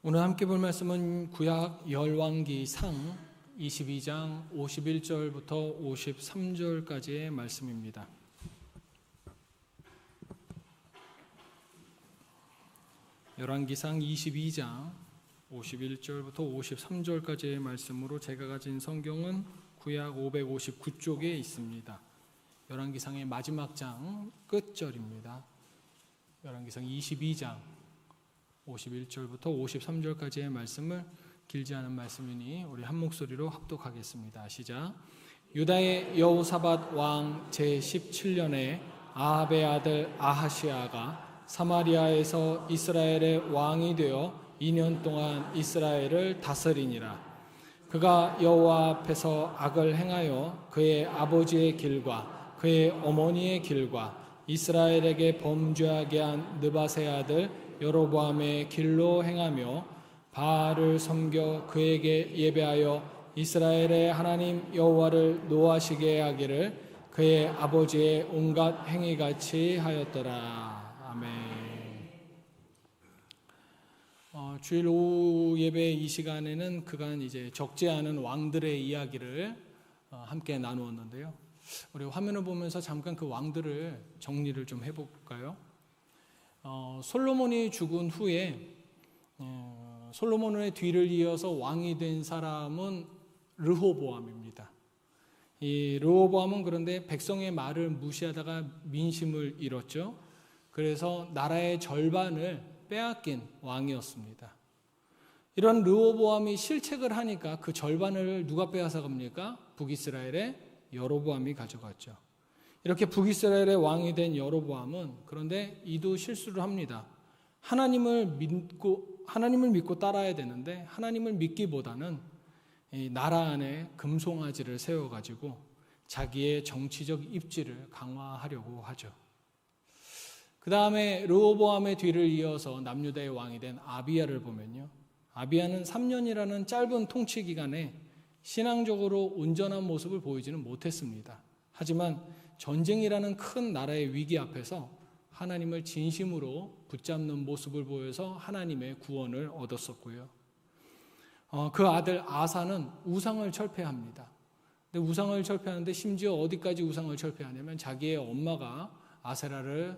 오늘 함께 볼 말씀은 구약 열왕기상 22장 51절부터 53절까지의 말씀입니다. 열왕기상 22장 51절부터 53절까지의 말씀으로 제가 가진 성경은 구약 559쪽에 있습니다. 열왕기상의 마지막 장 끝절입니다. 열왕기상 22장 51절부터 53절까지의 말씀을 길지 않은 말씀이니 우리 한 목소리로 합독하겠습니다. 시작. 유다의 여호사밧 왕 제17년에 아합의 아들 아하시아가 사마리아에서 이스라엘의 왕이 되어 2년 동안 이스라엘을 다스리니라. 그가 여호와 앞에서 악을 행하여 그의 아버지의 길과 그의 어머니의 길과 이스라엘에게 범죄하게 한 느밧의 아들 여로보암의 길로 행하며 바알을 섬겨 그에게 예배하여 이스라엘의 하나님 여호와를 노하시게 하기를 그의 아버지의 온갖 행위같이 하였더라. 아멘. 주일 오후 예배 이 시간에는 그간 이제 적지 않은 왕들의 이야기를 함께 나누었는데요. 우리 화면을 보면서 잠깐 그 왕들을 정리를 좀 해볼까요? 솔로몬이 죽은 후에 솔로몬의 뒤를 이어서 왕이 된 사람은 르호보암입니다. 이 르호보암은 그런데 백성의 말을 무시하다가 민심을 잃었죠. 그래서 나라의 절반을 빼앗긴 왕이었습니다. 이런 르호보암이 실책을 하니까 그 절반을 누가 빼앗아 갑니까? 북이스라엘의 여로보암이 가져갔죠. 이렇게 북이스라엘의 왕이 된 여로보암은 그런데 이도 실수를 합니다. 하나님을 믿고 따라야 되는데 하나님을 믿기보다는 이 나라 안에 금송아지를 세워가지고 자기의 정치적 입지를 강화하려고 하죠. 그 다음에 르호보암의 뒤를 이어서 남유다의 왕이 된 아비야를 보면요. 아비야는 3년이라는 짧은 통치 기간에 신앙적으로 온전한 모습을 보이지는 못했습니다. 하지만 전쟁이라는 큰 나라의 위기 앞에서 하나님을 진심으로 붙잡는 모습을 보여서 하나님의 구원을 얻었었고요. 그 아들 아사는 우상을 철폐합니다. 근데 우상을 철폐하는데 심지어 어디까지 우상을 철폐하냐면 자기의 엄마가 아세라를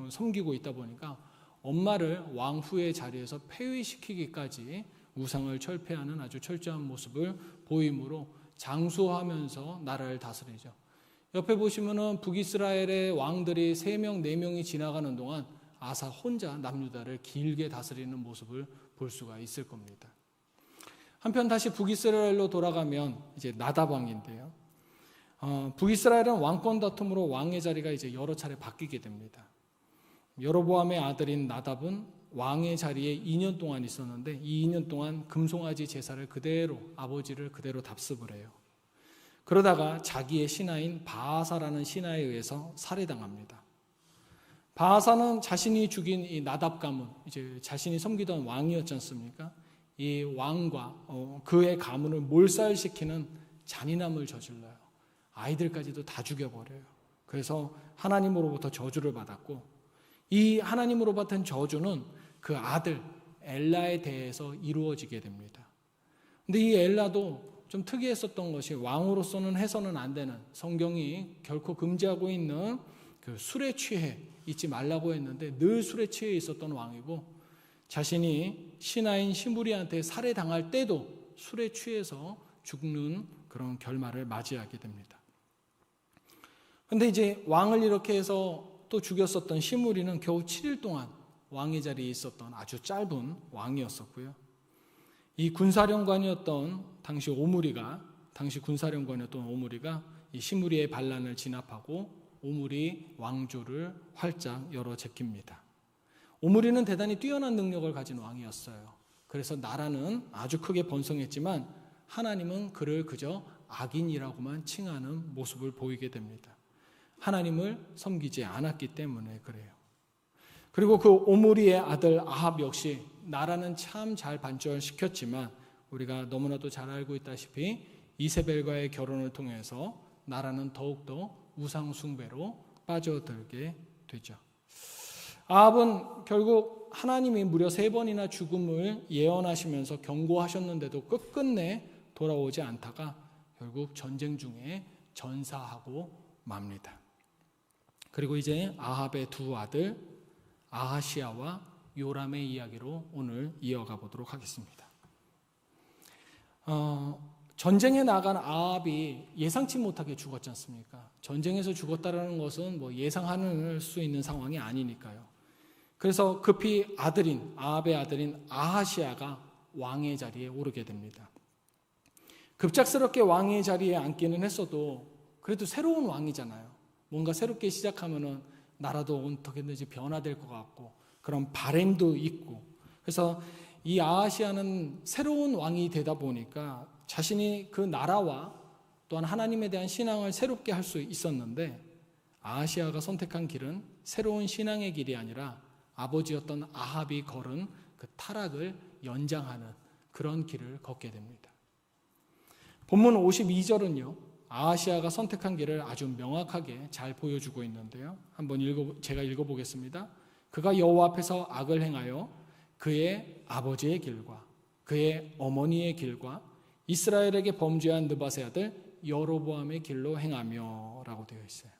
섬기고 있다 보니까 엄마를 왕후의 자리에서 폐위시키기까지 우상을 철폐하는 아주 철저한 모습을 보임으로 장수하면서 나라를 다스리죠. 옆에 보시면은 북이스라엘의 왕들이 3명, 4명이 지나가는 동안 아사 혼자 남유다를 길게 다스리는 모습을 볼 수가 있을 겁니다. 한편 다시 북이스라엘로 돌아가면 이제 나답 왕인데요. 북이스라엘은 왕권 다툼으로 왕의 자리가 이제 여러 차례 바뀌게 됩니다. 여로보암의 아들인 나답은 왕의 자리에 2년 동안 있었는데 이 2년 동안 금송아지 제사를 그대로 아버지를 그대로 답습을 해요. 그러다가 자기의 신하인 바아사라는 신하에 의해서 살해당합니다. 바아사는 자신이 죽인 이 나답 가문, 이제 자신이 섬기던 왕이었지 않습니까? 이 왕과 그의 가문을 몰살시키는 잔인함을 저질러요. 아이들까지도 다 죽여버려요. 그래서 하나님으로부터 저주를 받았고 이 하나님으로 받은 저주는 그 아들 엘라에 대해서 이루어지게 됩니다. 근데 이 엘라도 좀 특이했었던 것이 왕으로서는 해서는 안 되는 성경이 결코 금지하고 있는 그 술에 취해 있지 말라고 했는데 늘 술에 취해 있었던 왕이고 자신이 신하인 시므리한테 살해당할 때도 술에 취해서 죽는 그런 결말을 맞이하게 됩니다. 그런데 이제 왕을 이렇게 해서 또 죽였었던 시므리는 겨우 7일 동안 왕의 자리에 있었던 아주 짧은 왕이었었고요. 이 군사령관이었던 당시 군사령관이었던 오므리가 이 시므리의 반란을 진압하고 오므리 왕조를 활짝 열어 제낍니다. 오므리는 대단히 뛰어난 능력을 가진 왕이었어요. 그래서 나라는 아주 크게 번성했지만 하나님은 그를 그저 악인이라고만 칭하는 모습을 보이게 됩니다. 하나님을 섬기지 않았기 때문에 그래요. 그리고 그 오므리의 아들 아합 역시 나라는 참 잘 반전시켰지만 우리가 너무나도 잘 알고 있다시피 이세벨과의 결혼을 통해서 나라는 더욱더 우상 숭배로 빠져들게 되죠. 아합은 결국 하나님이 무려 3번이나 죽음을 예언하시면서 경고하셨는데도 끝끝내 돌아오지 않다가 결국 전쟁 중에 전사하고 맙니다. 그리고 이제 아합의 두 아들 아하시야와 요람의 이야기로 오늘 이어가 보도록 하겠습니다. 전쟁에 나간 아합이 예상치 못하게 죽었지 않습니까? 전쟁에서 죽었다는 것은 뭐 예상할 수 있는 상황이 아니니까요. 그래서 급히 아합의 아들인 아하시야가 왕의 자리에 오르게 됩니다. 급작스럽게 왕의 자리에 앉기는 했어도 그래도 새로운 왕이잖아요. 뭔가 새롭게 시작하면은 나라도 어떻게든지 변화될 것 같고 그런 바램도 있고, 그래서 이 아하시야는 새로운 왕이 되다 보니까 자신이 그 나라와 또한 하나님에 대한 신앙을 새롭게 할 수 있었는데, 아하시야가 선택한 길은 새로운 신앙의 길이 아니라 아버지였던 아합이 걸은 그 타락을 연장하는 그런 길을 걷게 됩니다. 본문 52절은요, 아하시야가 선택한 길을 아주 명확하게 잘 보여주고 있는데요. 한번 제가 읽어보겠습니다. 그가 여호와 앞에서 악을 행하여 그의 아버지의 길과 그의 어머니의 길과 이스라엘에게 범죄한 느밧의 아들 여로보암의 길로 행하며 라고 되어 있어요.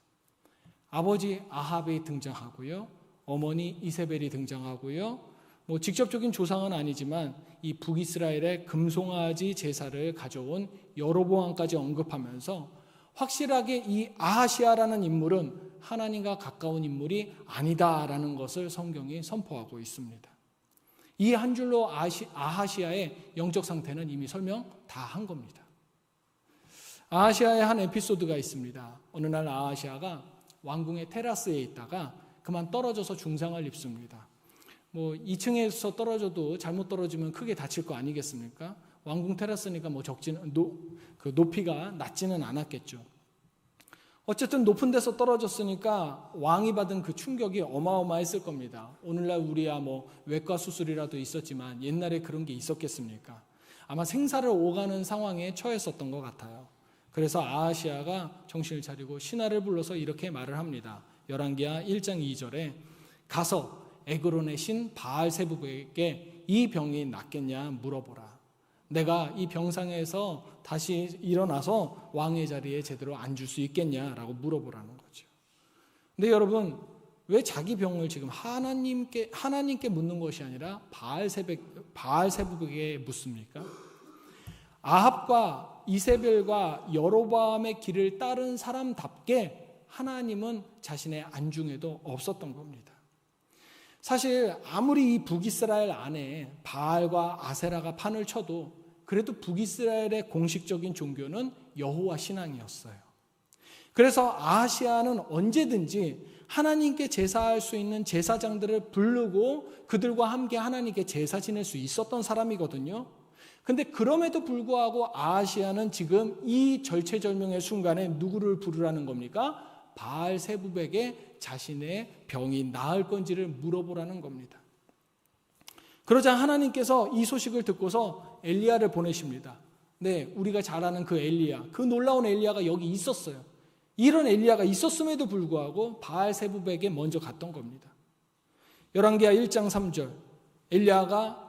아버지 아합이 등장하고요, 어머니 이세벨이 등장하고요, 뭐 직접적인 조상은 아니지만 이 북이스라엘의 금송아지 제사를 가져온 여로보암까지 언급하면서 확실하게 이 아하시야라는 인물은 하나님과 가까운 인물이 아니다라는 것을 성경이 선포하고 있습니다. 이 한 줄로 아하시야의 영적 상태는 이미 설명 다 한 겁니다. 아하시야의 한 에피소드가 있습니다. 어느 날 아하시야가 왕궁의 테라스에 있다가 그만 떨어져서 중상을 입습니다. 뭐 2층에서 떨어져도 잘못 떨어지면 크게 다칠 거 아니겠습니까? 왕궁 테라스니까 뭐 그 높이가 낮지는 않았겠죠. 어쨌든 높은 데서 떨어졌으니까 왕이 받은 그 충격이 어마어마했을 겁니다. 오늘날 우리야 뭐 외과 수술이라도 있었지만 옛날에 그런 게 있었겠습니까? 아마 생사를 오가는 상황에 처했었던 것 같아요. 그래서 아하시야가 정신을 차리고 신하를 불러서 이렇게 말을 합니다. 열왕기하 1장 2절에 가서 에그론의 신 바알세부에게 이 병이 낫겠냐 물어보라. 내가 이 병상에서 다시 일어나서 왕의 자리에 제대로 앉을 수 있겠냐라고 물어보라는 거죠. 근데 여러분, 왜 자기 병을 지금 하나님께 묻는 것이 아니라 바알세부에게 묻습니까? 아합과 이세벨과 여로보암의 길을 따른 사람답게 하나님은 자신의 안중에도 없었던 겁니다. 사실 아무리 이 북이스라엘 안에 바알과 아세라가 판을 쳐도 그래도 북이스라엘의 공식적인 종교는 여호와 신앙이었어요. 그래서 아하시야는 언제든지 하나님께 제사할 수 있는 제사장들을 부르고 그들과 함께 하나님께 제사 지낼 수 있었던 사람이거든요. 근데 그럼에도 불구하고 아하시야는 지금 이 절체절명의 순간에 누구를 부르라는 겁니까? 바알세부백에 자신의 병이 나을 건지를 물어보라는 겁니다. 그러자 하나님께서 이 소식을 듣고서 엘리야를 보내십니다. 네, 우리가 잘 아는 그 엘리야, 그 놀라운 엘리야가 여기 있었어요. 이런 엘리야가 있었음에도 불구하고 바알세부백에 먼저 갔던 겁니다. 열왕기하 1장 3절,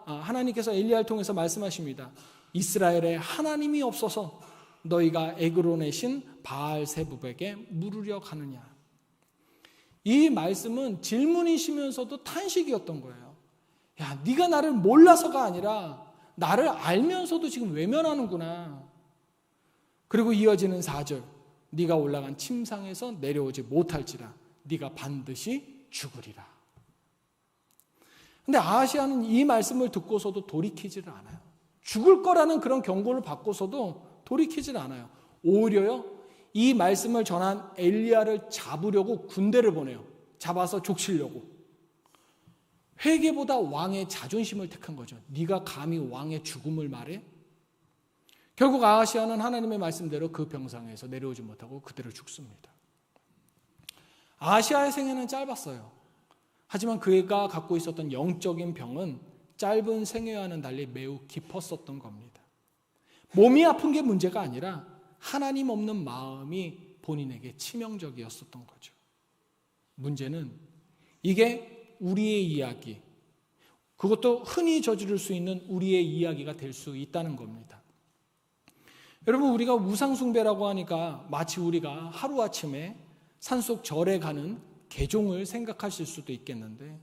하나님께서 엘리야를 통해서 말씀하십니다. 이스라엘에 하나님이 없어서 너희가 에그론의 신 바알세부백에 물으려 가느냐. 이 말씀은 질문이시면서도 탄식이었던 거예요. 야, 네가 나를 몰라서가 아니라 나를 알면서도 지금 외면하는구나. 그리고 이어지는 4절, 네가 올라간 침상에서 내려오지 못할지라 네가 반드시 죽으리라. 근데 아하시야는 이 말씀을 듣고서도 돌이키지를 않아요. 죽을 거라는 그런 경고를 받고서도 돌이키질 않아요. 오히려요, 이 말씀을 전한 엘리야를 잡으려고 군대를 보내요. 잡아서 족치려고. 회개보다 왕의 자존심을 택한 거죠. 네가 감히 왕의 죽음을 말해? 결국 아하시야는 하나님의 말씀대로 그 병상에서 내려오지 못하고 그대로 죽습니다. 아하시야의 생애는 짧았어요. 하지만 그가 갖고 있었던 영적인 병은 짧은 생애와는 달리 매우 깊었었던 겁니다. 몸이 아픈 게 문제가 아니라 하나님 없는 마음이 본인에게 치명적이었었던 거죠. 문제는 이게 우리의 이야기, 그것도 흔히 저지를 수 있는 우리의 이야기가 될 수 있다는 겁니다. 여러분, 우리가 우상숭배라고 하니까 마치 우리가 하루아침에 산속 절에 가는 개종을 생각하실 수도 있겠는데,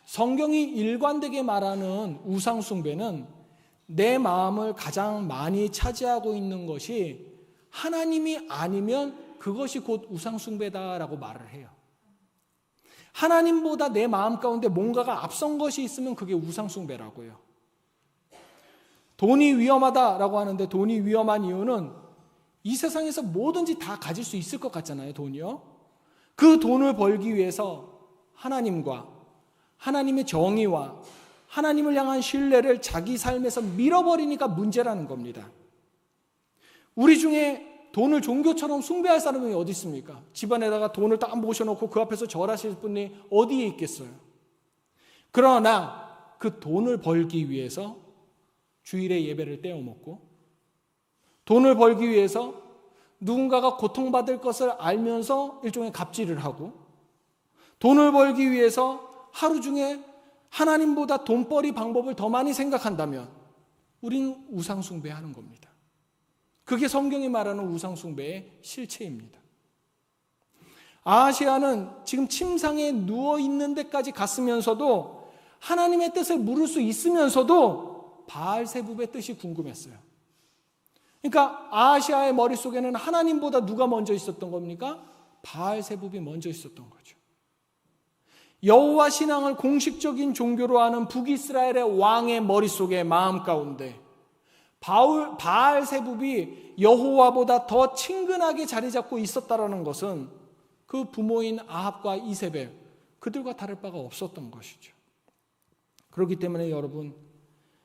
성경이 일관되게 말하는 우상숭배는 내 마음을 가장 많이 차지하고 있는 것이 하나님이 아니면 그것이 곧 우상숭배다라고 말을 해요. 하나님보다 내 마음 가운데 뭔가가 앞선 것이 있으면 그게 우상숭배라고요. 돈이 위험하다라고 하는데, 돈이 위험한 이유는 이 세상에서 뭐든지 다 가질 수 있을 것 같잖아요, 돈이요. 그 돈을 벌기 위해서 하나님과 하나님의 정의와 하나님을 향한 신뢰를 자기 삶에서 밀어버리니까 문제라는 겁니다. 우리 중에 돈을 종교처럼 숭배할 사람이 어디 있습니까? 집안에다가 돈을 딱 모셔놓고 그 앞에서 절하실 분이 어디에 있겠어요? 그러나 그 돈을 벌기 위해서 주일에 예배를 떼어먹고, 돈을 벌기 위해서 누군가가 고통받을 것을 알면서 일종의 갑질을 하고, 돈을 벌기 위해서 하루 중에 하나님보다 돈벌이 방법을 더 많이 생각한다면 우리는 우상숭배하는 겁니다. 그게 성경이 말하는 우상숭배의 실체입니다. 아하시아는 지금 침상에 누워있는 데까지 갔으면서도 하나님의 뜻을 물을 수 있으면서도 바알세붑의 뜻이 궁금했어요. 그러니까 아하시아의 머릿속에는 하나님보다 누가 먼저 있었던 겁니까? 바알세붑이 먼저 있었던 거죠. 여호와 신앙을 공식적인 종교로 하는 북이스라엘의 왕의 머릿속에, 마음 가운데 바알세붑이 여호와보다 더 친근하게 자리 잡고 있었다라는 것은 그 부모인 아합과 이세벨, 그들과 다를 바가 없었던 것이죠. 그렇기 때문에 여러분,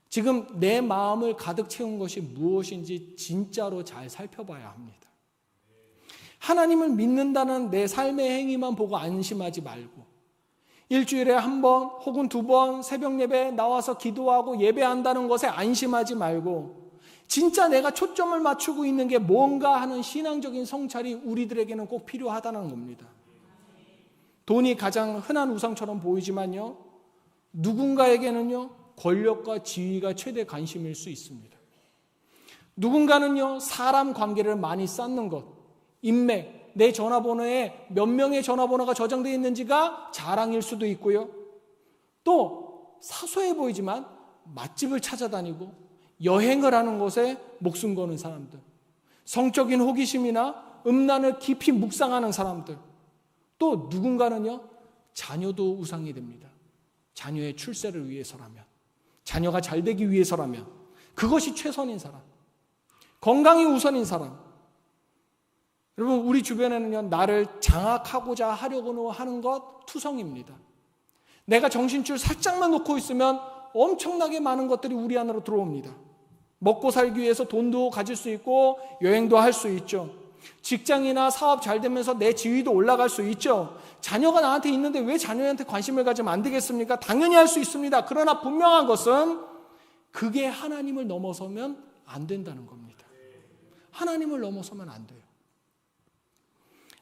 지금 내 마음을 가득 채운 것이 무엇인지 진짜로 잘 살펴봐야 합니다. 하나님을 믿는다는 내 삶의 행위만 보고 안심하지 말고, 일주일에 한 번 혹은 두 번 새벽 예배에 나와서 기도하고 예배한다는 것에 안심하지 말고, 진짜 내가 초점을 맞추고 있는 게 뭔가 하는 신앙적인 성찰이 우리들에게는 꼭 필요하다는 겁니다. 돈이 가장 흔한 우상처럼 보이지만요, 누군가에게는요 권력과 지위가 최대 관심일 수 있습니다. 누군가는요 사람 관계를 많이 쌓는 것, 인맥, 내 전화번호에 몇 명의 전화번호가 저장되어 있는지가 자랑일 수도 있고요. 또 사소해 보이지만 맛집을 찾아다니고 여행을 하는 것에 목숨 거는 사람들, 성적인 호기심이나 음란을 깊이 묵상하는 사람들, 또 누군가는요 자녀도 우상이 됩니다. 자녀의 출세를 위해서라면, 자녀가 잘 되기 위해서라면, 그것이 최선인 사람, 건강이 우선인 사람. 여러분, 우리 주변에는요 나를 장악하고자 하려고 하는 것 투성입니다. 내가 정신줄 살짝만 놓고 있으면 엄청나게 많은 것들이 우리 안으로 들어옵니다. 먹고 살기 위해서 돈도 가질 수 있고 여행도 할 수 있죠. 직장이나 사업 잘 되면서 내 지위도 올라갈 수 있죠. 자녀가 나한테 있는데 왜 자녀한테 관심을 가지면 안 되겠습니까? 당연히 할 수 있습니다. 그러나 분명한 것은 그게 하나님을 넘어서면 안 된다는 겁니다. 하나님을 넘어서면 안 돼요.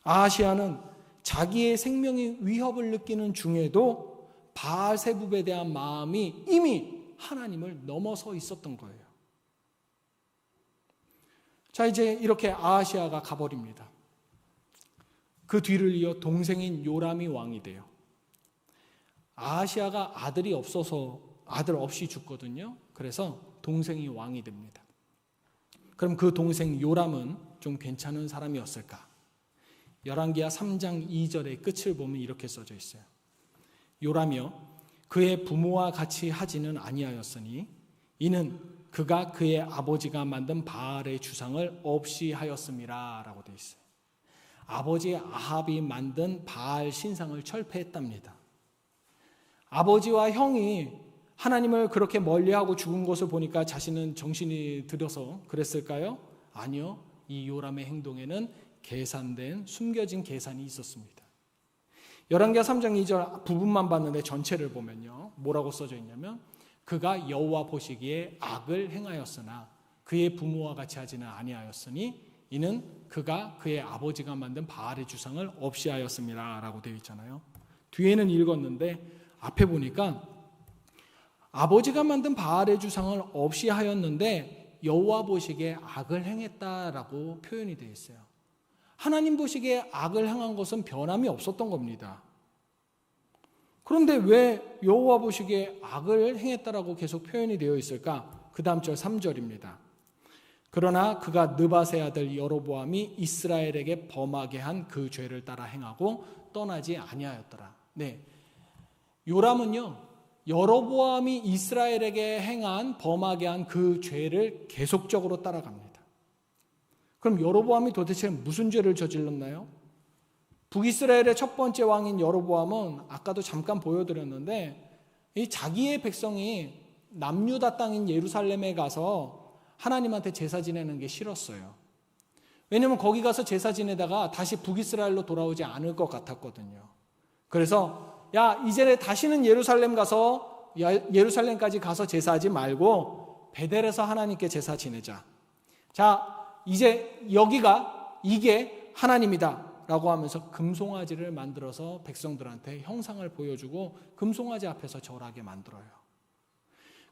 아하시아는 자기의 생명이 위협을 느끼는 중에도 바알세붑에 대한 마음이 이미 하나님을 넘어서 있었던 거예요. 자, 이제 이렇게 아하시아가 가버립니다. 그 뒤를 이어 동생인 요람이 왕이 돼요. 아하시아가 아들이 없어서 아들 없이 죽거든요. 그래서 동생이 왕이 됩니다. 그럼 그 동생 요람은 좀 괜찮은 사람이었을까? 열왕기하 3장 2절의 끝을 보면 이렇게 써져 있어요. 요람이여, 그의 부모와 같이 하지는 아니하였으니 이는 그가 그의 아버지가 만든 바알의 주상을 없이 하였음이라 라고 되어 있어요. 아버지 아합이 만든 바알 신상을 철폐했답니다. 아버지와 형이 하나님을 그렇게 멀리하고 죽은 것을 보니까 자신은 정신이 들여서 그랬을까요? 아니요. 이 요람의 행동에는 계산된, 숨겨진 계산이 있었습니다. 열왕기하 3장 2절 부분만 봤는데 전체를 보면요 뭐라고 써져 있냐면, 그가 여호와 보시기에 악을 행하였으나 그의 부모와 같이 하지는 아니하였으니 이는 그가 그의 아버지가 만든 바알의 주상을 없이 하였음이라 라고 되어 있잖아요. 뒤에는 읽었는데 앞에 보니까 아버지가 만든 바알의 주상을 없이 하였는데 여호와 보시기에 악을 행했다라고 표현이 되어 있어요. 하나님 보시기에 악을 행한 것은 변함이 없었던 겁니다. 그런데 왜 여호와 보시기에 악을 행했다라고 계속 표현이 되어 있을까? 그 다음 절 3절입니다. 그러나 그가 느밧의 아들 여로보암이 이스라엘에게 범하게 한 그 죄를 따라 행하고 떠나지 아니하였더라. 네, 요람은요, 여로보암이 이스라엘에게 행한 범하게 한 그 죄를 계속적으로 따라갑니다. 그럼 여로보암이 도대체 무슨 죄를 저질렀나요? 북이스라엘의 첫 번째 왕인 여로보암은 아까도 잠깐 보여드렸는데 이 자기의 백성이 남유다 땅인 예루살렘에 가서 하나님한테 제사 지내는 게 싫었어요. 왜냐하면 거기 가서 제사 지내다가 다시 북이스라엘로 돌아오지 않을 것 같았거든요. 그래서 야, 이제 다시는 예루살렘 가서 예루살렘까지 가서 제사하지 말고 베델에서 하나님께 제사 지내자. 자, 이제 이게 하나님이다 라고 하면서 금송아지를 만들어서 백성들한테 형상을 보여주고 금송아지 앞에서 절하게 만들어요.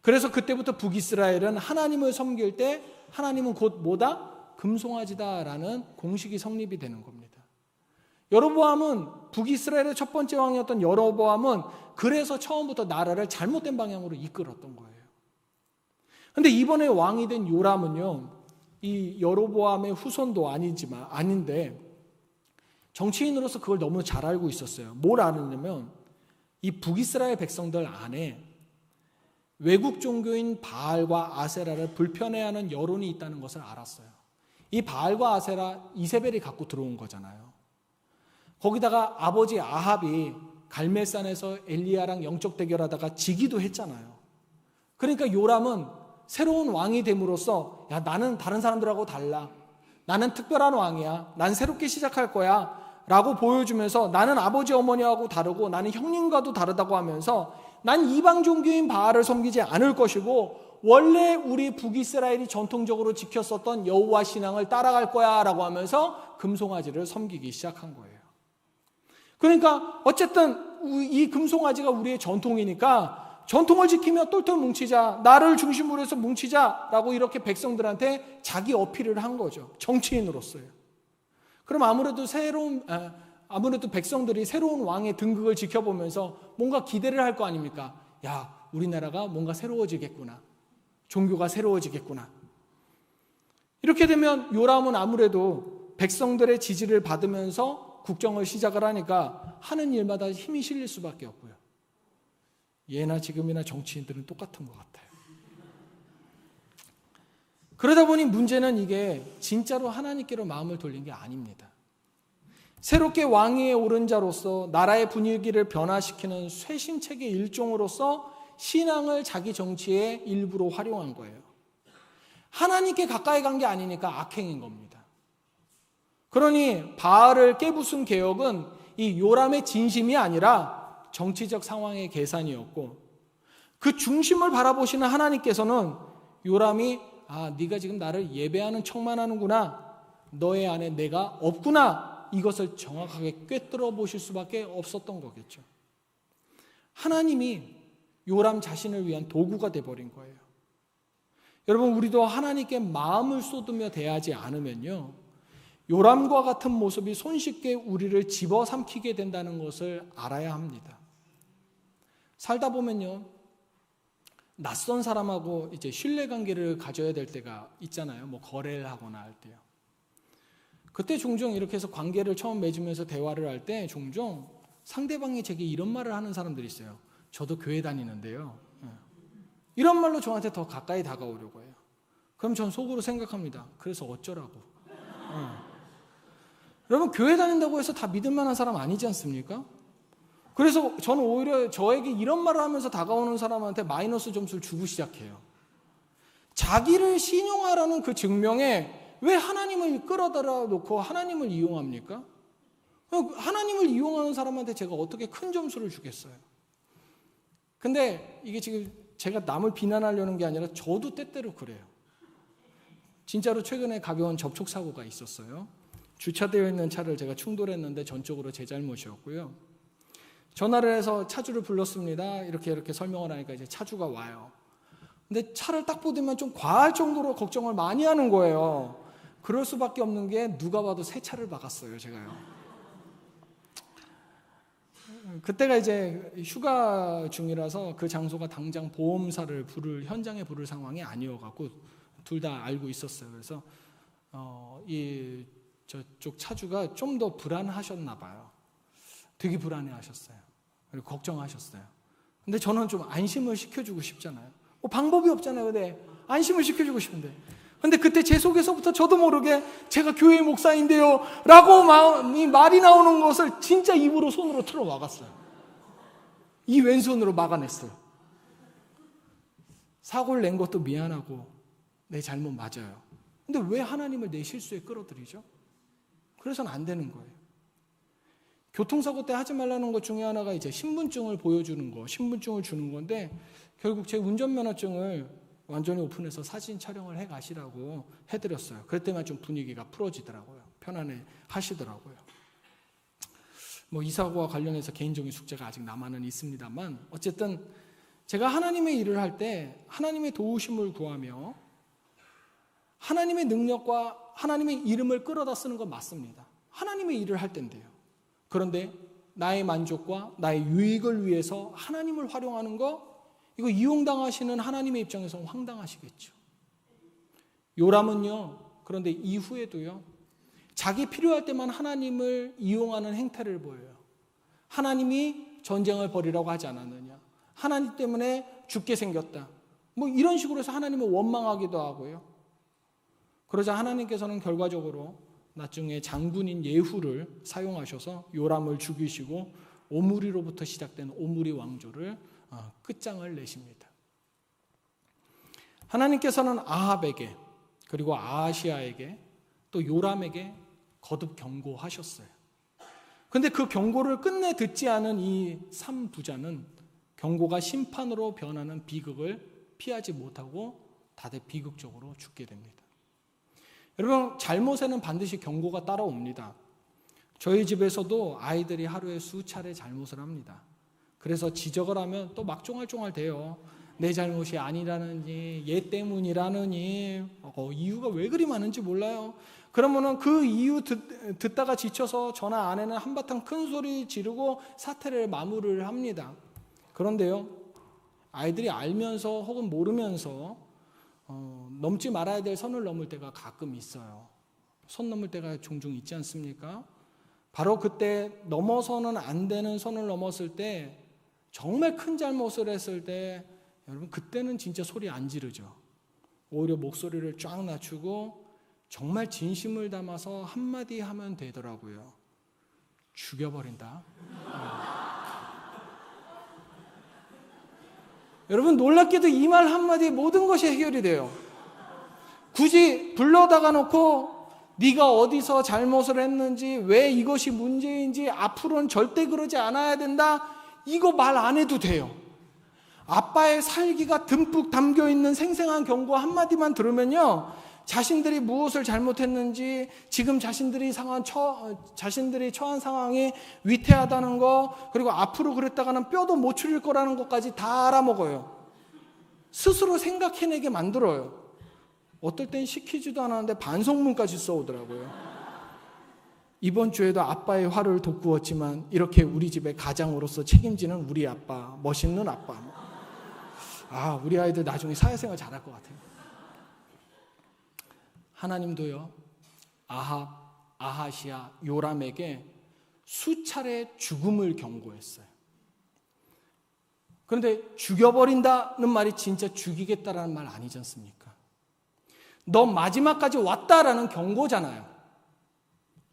그래서 그때부터 북이스라엘은 하나님을 섬길 때 하나님은 곧 뭐다? 금송아지다라는 공식이 성립이 되는 겁니다. 여로보암은 북이스라엘의 첫 번째 왕이었던 여로보암은 그래서 처음부터 나라를 잘못된 방향으로 이끌었던 거예요. 그런데 이번에 왕이 된 요람은요, 이 여로보암의 후손도 아닌데 정치인으로서 그걸 너무 잘 알고 있었어요. 뭘 아느냐면 이 북이스라엘 백성들 안에 외국 종교인 바알과 아세라를 불편해하는 여론이 있다는 것을 알았어요. 이 바알과 아세라 이세벨이 갖고 들어온 거잖아요. 거기다가 아버지 아합이 갈멜산에서 엘리야랑 영적 대결하다가 지기도 했잖아요. 그러니까 요람은 새로운 왕이 됨으로써 야, 나는 다른 사람들하고 달라. 나는 특별한 왕이야. 난 새롭게 시작할 거야. 라고 보여주면서 나는 아버지 어머니하고 다르고 나는 형님과도 다르다고 하면서 난 이방 종교인 바알을 섬기지 않을 것이고 원래 우리 북이스라엘이 전통적으로 지켰었던 여호와 신앙을 따라갈 거야 라고 하면서 금송아지를 섬기기 시작한 거예요. 그러니까 어쨌든 이 금송아지가 우리의 전통이니까 전통을 지키며 똘똘 뭉치자, 나를 중심으로 해서 뭉치자라고 이렇게 백성들한테 자기 어필을 한 거죠. 정치인으로서요. 그럼 아무래도 백성들이 새로운 왕의 등극을 지켜보면서 뭔가 기대를 할 거 아닙니까? 야, 우리나라가 뭔가 새로워지겠구나. 종교가 새로워지겠구나. 이렇게 되면 요람은 아무래도 백성들의 지지를 받으면서 국정을 시작을 하니까 하는 일마다 힘이 실릴 수밖에 없고요. 예나 지금이나 정치인들은 똑같은 것 같아요. 그러다 보니 문제는 이게 진짜로 하나님께로 마음을 돌린 게 아닙니다. 새롭게 왕위에 오른 자로서 나라의 분위기를 변화시키는 쇄신책의 일종으로서 신앙을 자기 정치의 일부로 활용한 거예요. 하나님께 가까이 간 게 아니니까 악행인 겁니다. 그러니 바알을 깨부순 개혁은 이 요람의 진심이 아니라 정치적 상황의 계산이었고 그 중심을 바라보시는 하나님께서는 요람이 네가 지금 나를 예배하는 척만 하는구나. 너의 안에 내가 없구나. 이것을 정확하게 꿰뚫어 보실 수밖에 없었던 거겠죠. 하나님이 요람 자신을 위한 도구가 되어버린 거예요. 여러분, 우리도 하나님께 마음을 쏟으며 대하지 않으면요, 요람과 같은 모습이 손쉽게 우리를 집어삼키게 된다는 것을 알아야 합니다. 살다 보면요, 낯선 사람하고 이제 신뢰관계를 가져야 될 때가 있잖아요. 뭐 거래를 하거나 할 때요. 그때 종종 이렇게 해서 관계를 처음 맺으면서 대화를 할 때 종종 상대방이 제게 이런 말을 하는 사람들이 있어요. 저도 교회 다니는데요. 이런 말로 저한테 더 가까이 다가오려고 해요. 그럼 전 속으로 생각합니다. 그래서 어쩌라고. 여러분, 교회 다닌다고 해서 다 믿을 만한 사람 아니지 않습니까? 그래서 저는 오히려 저에게 이런 말을 하면서 다가오는 사람한테 마이너스 점수를 주고 시작해요. 자기를 신용하라는 그 증명에 왜 하나님을 끌어들여 놓고 하나님을 이용합니까? 하나님을 이용하는 사람한테 제가 어떻게 큰 점수를 주겠어요? 근데 이게 지금 제가 남을 비난하려는 게 아니라 저도 때때로 그래요. 진짜로 최근에 가벼운 접촉사고가 있었어요. 주차되어 있는 차를 제가 충돌했는데 전적으로 제 잘못이었고요. 전화를 해서 차주를 불렀습니다. 이렇게 설명을 하니까 이제 차주가 와요. 근데 차를 딱 보더니 좀 과할 정도로 걱정을 많이 하는 거예요. 그럴 수밖에 없는 게 누가 봐도 새 차를 박았어요, 제가요. 그때가 이제 휴가 중이라서 그 장소가 당장 보험사를 현장에 부를 상황이 아니어갖고 둘 다 알고 있었어요. 그래서 저쪽 차주가 좀 더 불안하셨나 봐요. 되게 불안해하셨어요. 그리고 걱정하셨어요. 근데 저는 좀 안심을 시켜주고 싶잖아요. 뭐 방법이 없잖아요. 근데 안심을 시켜주고 싶은데. 근데 그때 제 속에서부터 저도 모르게 제가 교회 목사인데요 라고 말이 나오는 것을 진짜 입으로 손으로 틀어 막았어요. 이 왼손으로 막아냈어요. 사고를 낸 것도 미안하고 내 잘못 맞아요. 근데 왜 하나님을 내 실수에 끌어들이죠? 그래서는 안 되는 거예요. 교통사고 때 하지 말라는 것 중에 하나가 이제 신분증을 보여주는 거, 신분증을 주는 건데 결국 제 운전면허증을 완전히 오픈해서 사진 촬영을 해 가시라고 해드렸어요. 그랬더니 좀 분위기가 풀어지더라고요. 편안해 하시더라고요. 뭐 이 사고와 관련해서 개인적인 숙제가 아직 남아는 있습니다만 어쨌든 제가 하나님의 일을 할 때 하나님의 도우심을 구하며 하나님의 능력과 하나님의 이름을 끌어다 쓰는 건 맞습니다. 하나님의 일을 할 때인데요. 그런데 나의 만족과 나의 유익을 위해서 하나님을 활용하는 거 이거 이용당하시는 하나님의 입장에서 황당하시겠죠. 요람은요. 그런데 이후에도요. 자기 필요할 때만 하나님을 이용하는 행태를 보여요. 하나님이 전쟁을 벌이라고 하지 않았느냐. 하나님 때문에 죽게 생겼다. 뭐 이런 식으로 해서 하나님을 원망하기도 하고요. 그러자 하나님께서는 결과적으로 나중에 장군인 예후를 사용하셔서 요람을 죽이시고 오므리로부터 시작된 오므리 왕조를 끝장을 내십니다. 하나님께서는 아합에게 그리고 아하시아에게 또 요람에게 거듭 경고하셨어요. 그런데 그 경고를 끝내 듣지 않은 이 3부자는 경고가 심판으로 변하는 비극을 피하지 못하고 다들 비극적으로 죽게 됩니다. 여러분, 잘못에는 반드시 경고가 따라옵니다. 저희 집에서도 아이들이 하루에 수차례 잘못을 합니다. 그래서 지적을 하면 또 막 쫑알쫑알 대요. 내 잘못이 아니라느니, 얘 때문이라느니, 이유가 왜 그리 많은지 몰라요. 그러면은 그 이유 듣다가 지쳐서 저나 아내는 한바탕 큰 소리 지르고 사태를 마무리를 합니다. 그런데요, 아이들이 알면서 혹은 모르면서 넘지 말아야 될 선을 넘을 때가 가끔 있어요. 선 넘을 때가 종종 있지 않습니까? 바로 그때 넘어서는 안 되는 선을 넘었을 때 정말 큰 잘못을 했을 때 여러분 그때는 진짜 소리 안 지르죠. 오히려 목소리를 쫙 낮추고 정말 진심을 담아서 한마디 하면 되더라고요. 죽여버린다. 여러분 놀랍게도 이 말 한마디에 모든 것이 해결이 돼요. 굳이 불러다가 놓고 네가 어디서 잘못을 했는지 왜 이것이 문제인지 앞으로는 절대 그러지 않아야 된다 이거 말 안 해도 돼요. 아빠의 살기가 듬뿍 담겨있는 생생한 경고 한마디만 들으면요 자신들이 무엇을 잘못했는지 지금 자신들이 처한 상황이 위태하다는 거 그리고 앞으로 그랬다가는 뼈도 못 추릴 거라는 것까지 다 알아먹어요. 스스로 생각해내게 만들어요. 어떨 땐 시키지도 않았는데 반성문까지 써오더라고요. 이번 주에도 아빠의 화를 돋구었지만 이렇게 우리 집의 가장으로서 책임지는 우리 아빠, 멋있는 아빠. 우리 아이들 나중에 사회생활 잘할 것 같아요. 하나님도요, 아합, 아하시아, 요람에게 수차례 죽음을 경고했어요. 그런데 죽여버린다는 말이 진짜 죽이겠다라는 말 아니지 않습니까? 너 마지막까지 왔다라는 경고잖아요.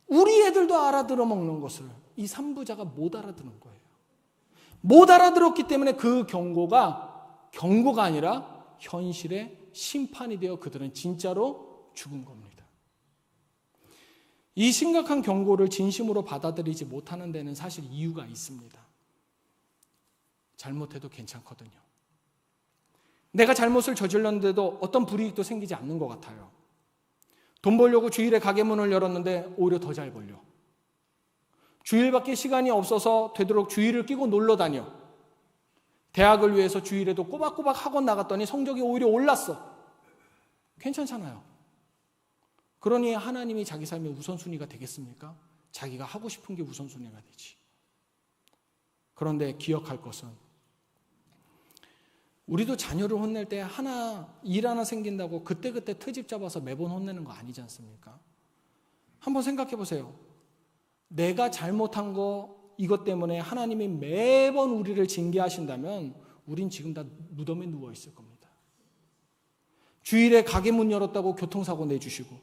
우리 애들도 알아들어 먹는 것을 이 3부자가 못 알아듣는 거예요. 못 알아들었기 때문에 그 경고가 아니라 현실의 심판이 되어 그들은 진짜로 죽은 겁니다. 이 심각한 경고를 진심으로 받아들이지 못하는 데는 사실 이유가 있습니다. 잘못해도 괜찮거든요. 내가 잘못을 저질렀는데도 어떤 불이익도 생기지 않는 것 같아요. 돈 벌려고 주일에 가게 문을 열었는데 오히려 더 잘 벌려. 주일밖에 시간이 없어서 되도록 주일을 끼고 놀러 다녀. 대학을 위해서 주일에도 꼬박꼬박 학원 나갔더니 성적이 오히려 올랐어. 괜찮잖아요. 그러니 하나님이 자기 삶의 우선순위가 되겠습니까? 자기가 하고 싶은 게 우선순위가 되지. 그런데 기억할 것은 우리도 자녀를 혼낼 때 일 하나 생긴다고 그때그때 트집 잡아서 매번 혼내는 거 아니지 않습니까? 한번 생각해 보세요. 내가 잘못한 거 이것 때문에 하나님이 매번 우리를 징계하신다면 우린 지금 다 무덤에 누워 있을 겁니다. 주일에 가게 문 열었다고 교통사고 내주시고,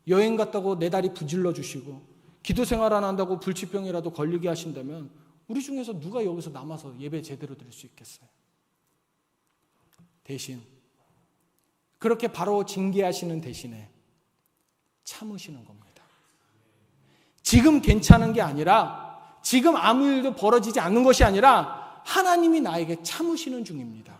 여행 갔다고 내 다리 부질러 주시고, 기도 생활 안 한다고 불치병이라도 걸리게 하신다면 우리 중에서 누가 여기서 남아서 예배 제대로 드릴 수 있겠어요? 대신 그렇게 바로 징계하시는 대신에 참으시는 겁니다. 지금 괜찮은 게 아니라, 지금 아무 일도 벌어지지 않는 것이 아니라 하나님이 나에게 참으시는 중입니다.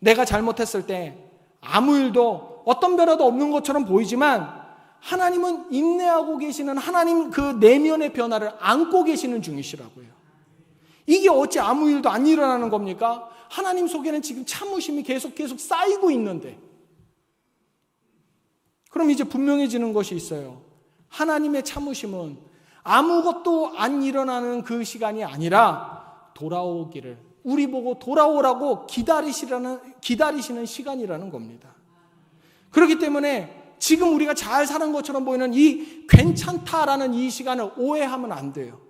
내가 잘못했을 때 아무 일도 어떤 변화도 없는 것처럼 보이지만 하나님은 인내하고 계시는, 하나님 그 내면의 변화를 안고 계시는 중이시라고요. 이게 어찌 아무 일도 안 일어나는 겁니까? 하나님 속에는 지금 참으심이 계속 쌓이고 있는데. 그럼 이제 분명해지는 것이 있어요. 하나님의 참으심은 아무것도 안 일어나는 그 시간이 아니라 돌아오기를, 우리 보고 돌아오라고 기다리시는 시간이라는 겁니다. 그렇기 때문에 지금 우리가 잘 사는 것처럼 보이는 이 괜찮다라는 이 시간을 오해하면 안 돼요.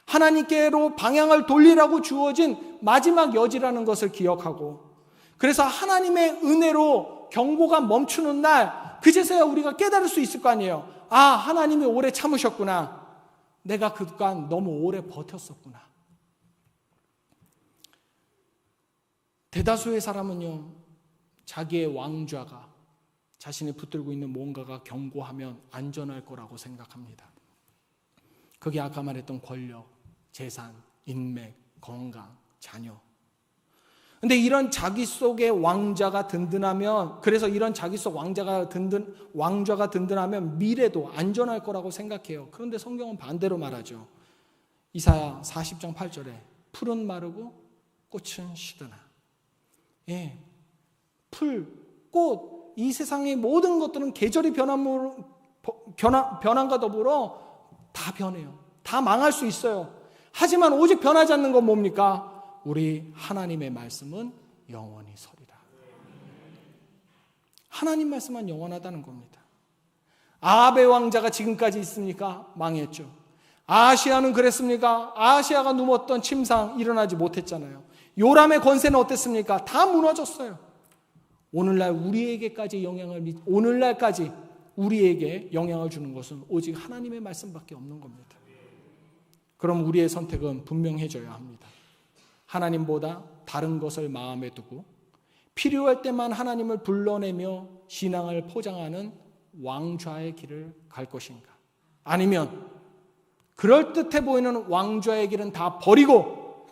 하나님께로 방향을 돌리라고 주어진 마지막 여지라는 것을 기억하고, 그래서 하나님의 은혜로 경고가 멈추는 날, 그제서야 우리가 깨달을 수 있을 거 아니에요. 아, 하나님이 오래 참으셨구나. 내가 그간 너무 오래 버텼었구나. 대다수의 사람은요, 자기의 왕좌가, 자신이 붙들고 있는 뭔가가 견고하면 안전할 거라고 생각합니다. 그게 아까 말했던 권력, 재산, 인맥, 건강, 자녀. 근데 이런 자기 속의 왕좌가 든든하면, 그래서 이런 자기 속 왕좌가 든든하면 미래도 안전할 거라고 생각해요. 그런데 성경은 반대로 말하죠. 이사야 40장 8절에 풀은 마르고 꽃은 시드나. 예, 풀, 꽃, 이 세상의 모든 것들은 계절이 변함과 더불어 다 변해요. 다 망할 수 있어요. 하지만 오직 변하지 않는 건 뭡니까? 우리 하나님의 말씀은 영원히 서리라. 하나님 말씀만 영원하다는 겁니다. 아합의 왕자가 지금까지 있습니까? 망했죠. 아시아는 그랬습니까? 아시아가 누웠던 침상 일어나지 못했잖아요. 요람의 권세는 어땠습니까? 다 무너졌어요. 오늘날까지 우리에게 영향을 주는 것은 오직 하나님의 말씀밖에 없는 겁니다. 그럼 우리의 선택은 분명해져야 합니다. 하나님보다 다른 것을 마음에 두고 필요할 때만 하나님을 불러내며 신앙을 포장하는 왕좌의 길을 갈 것인가? 아니면 그럴듯해 보이는 왕좌의 길은 다 버리고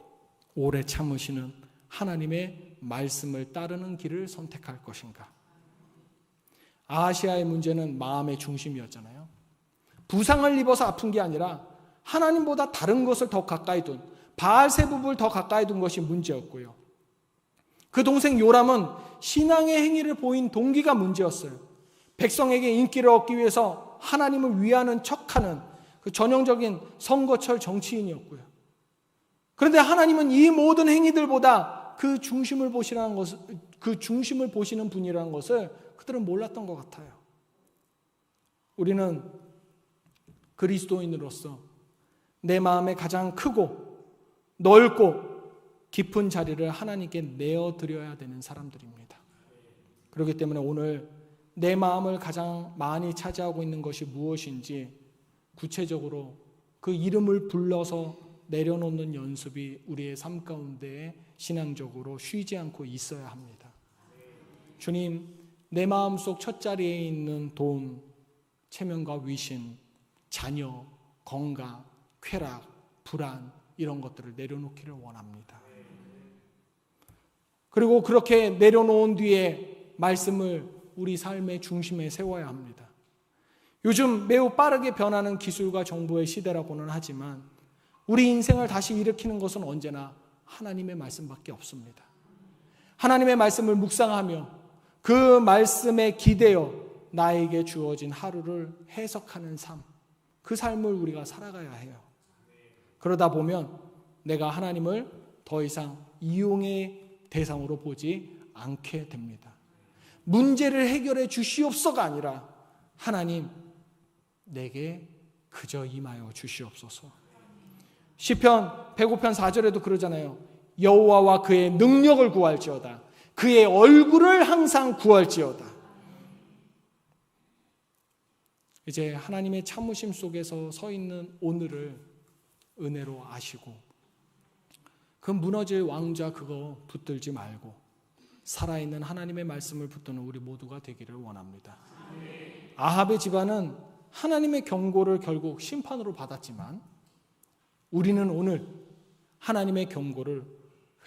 오래 참으시는 하나님의 말씀을 따르는 길을 선택할 것인가? 아시아의 문제는 마음의 중심이었잖아요. 부상을 입어서 아픈 게 아니라 하나님보다 다른 것을 더 가까이 둔, 바알세붑을 더 가까이 둔 것이 문제였고요. 그 동생 요람은 신앙의 행위를 보인 동기가 문제였어요. 백성에게 인기를 얻기 위해서 하나님을 위하는 척하는 그 전형적인 선거철 정치인이었고요. 그런데 하나님은 이 모든 행위들보다 그 중심을 보시는 분이라는 것을 그들은 몰랐던 것 같아요. 우리는 그리스도인으로서 내 마음에 가장 크고 넓고 깊은 자리를 하나님께 내어드려야 되는 사람들입니다. 그렇기 때문에 오늘 내 마음을 가장 많이 차지하고 있는 것이 무엇인지 구체적으로 그 이름을 불러서 내려놓는 연습이 우리의 삶 가운데에 신앙적으로 쉬지 않고 있어야 합니다. 주님, 내 마음속 첫 자리에 있는 돈, 체면과 위신, 자녀, 건강, 쾌락, 불안, 이런 것들을 내려놓기를 원합니다. 그리고 그렇게 내려놓은 뒤에 말씀을 우리 삶의 중심에 세워야 합니다. 요즘 매우 빠르게 변하는 기술과 정보의 시대라고는 하지만 우리 인생을 다시 일으키는 것은 언제나 하나님의 말씀밖에 없습니다. 하나님의 말씀을 묵상하며 그 말씀에 기대어 나에게 주어진 하루를 해석하는 삶, 그 삶을 우리가 살아가야 해요. 그러다 보면 내가 하나님을 더 이상 이용의 대상으로 보지 않게 됩니다. 문제를 해결해 주시옵소서가 아니라 하나님 내게 그저 임하여 주시옵소서. 시편 105편 4절에도 그러잖아요. 여호와와 그의 능력을 구할지어다. 그의 얼굴을 항상 구할지어다. 이제 하나님의 참으심 속에서 서 있는 오늘을 은혜로 아시고 그 무너질 왕좌 그거 붙들지 말고 살아있는 하나님의 말씀을 붙드는 우리 모두가 되기를 원합니다. 아합의 집안은 하나님의 경고를 결국 심판으로 받았지만 우리는 오늘 하나님의 경고를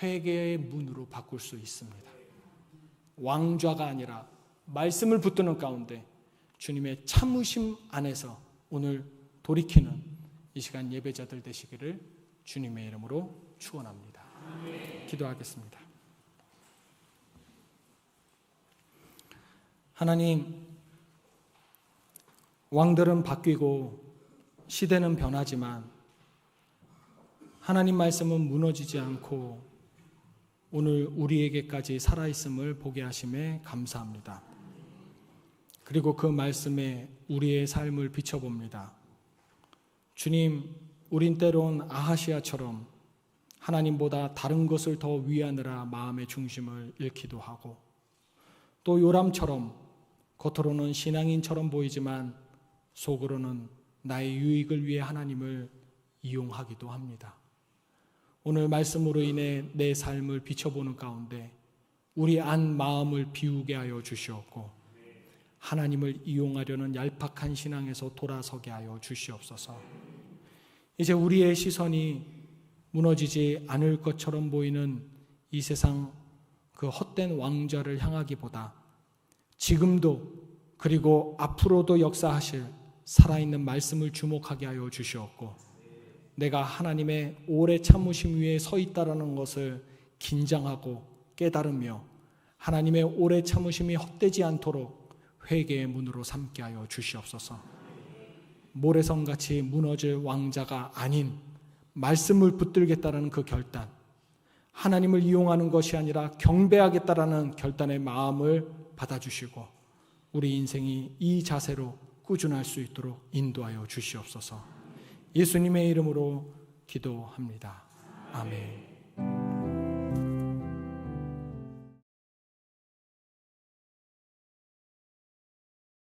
회개의 문으로 바꿀 수 있습니다. 왕좌가 아니라 말씀을 붙드는 가운데 주님의 참으심 안에서 오늘 돌이키는 이 시간 예배자들 되시기를 주님의 이름으로 축원합니다. 기도하겠습니다. 하나님, 왕들은 바뀌고 시대는 변하지만 하나님 말씀은 무너지지 않고 오늘 우리에게까지 살아있음을 보게 하심에 감사합니다. 그리고 그 말씀에 우리의 삶을 비춰봅니다. 주님, 우린 때론 아하시아처럼 하나님보다 다른 것을 더 위하느라 마음의 중심을 잃기도 하고 또 요람처럼 겉으로는 신앙인처럼 보이지만 속으로는 나의 유익을 위해 하나님을 이용하기도 합니다. 오늘 말씀으로 인해 내 삶을 비춰보는 가운데 우리 안 마음을 비우게 하여 주시옵고 하나님을 이용하려는 얄팍한 신앙에서 돌아서게 하여 주시옵소서. 이제 우리의 시선이 무너지지 않을 것처럼 보이는 이 세상 그 헛된 왕좌를 향하기보다 지금도 그리고 앞으로도 역사하실 살아있는 말씀을 주목하게 하여 주시옵고 내가 하나님의 오래 참으심 위에 서 있다라는 것을 긴장하고 깨달으며 하나님의 오래 참으심이 헛되지 않도록 회개의 문으로 삼게 하여 주시옵소서. 모래성같이 무너질 왕자가 아닌 말씀을 붙들겠다는 그 결단, 하나님을 이용하는 것이 아니라 경배하겠다라는 결단의 마음을 받아주시고 우리 인생이 이 자세로 꾸준할 수 있도록 인도하여 주시옵소서. 예수님의 이름으로 기도합니다. 아멘.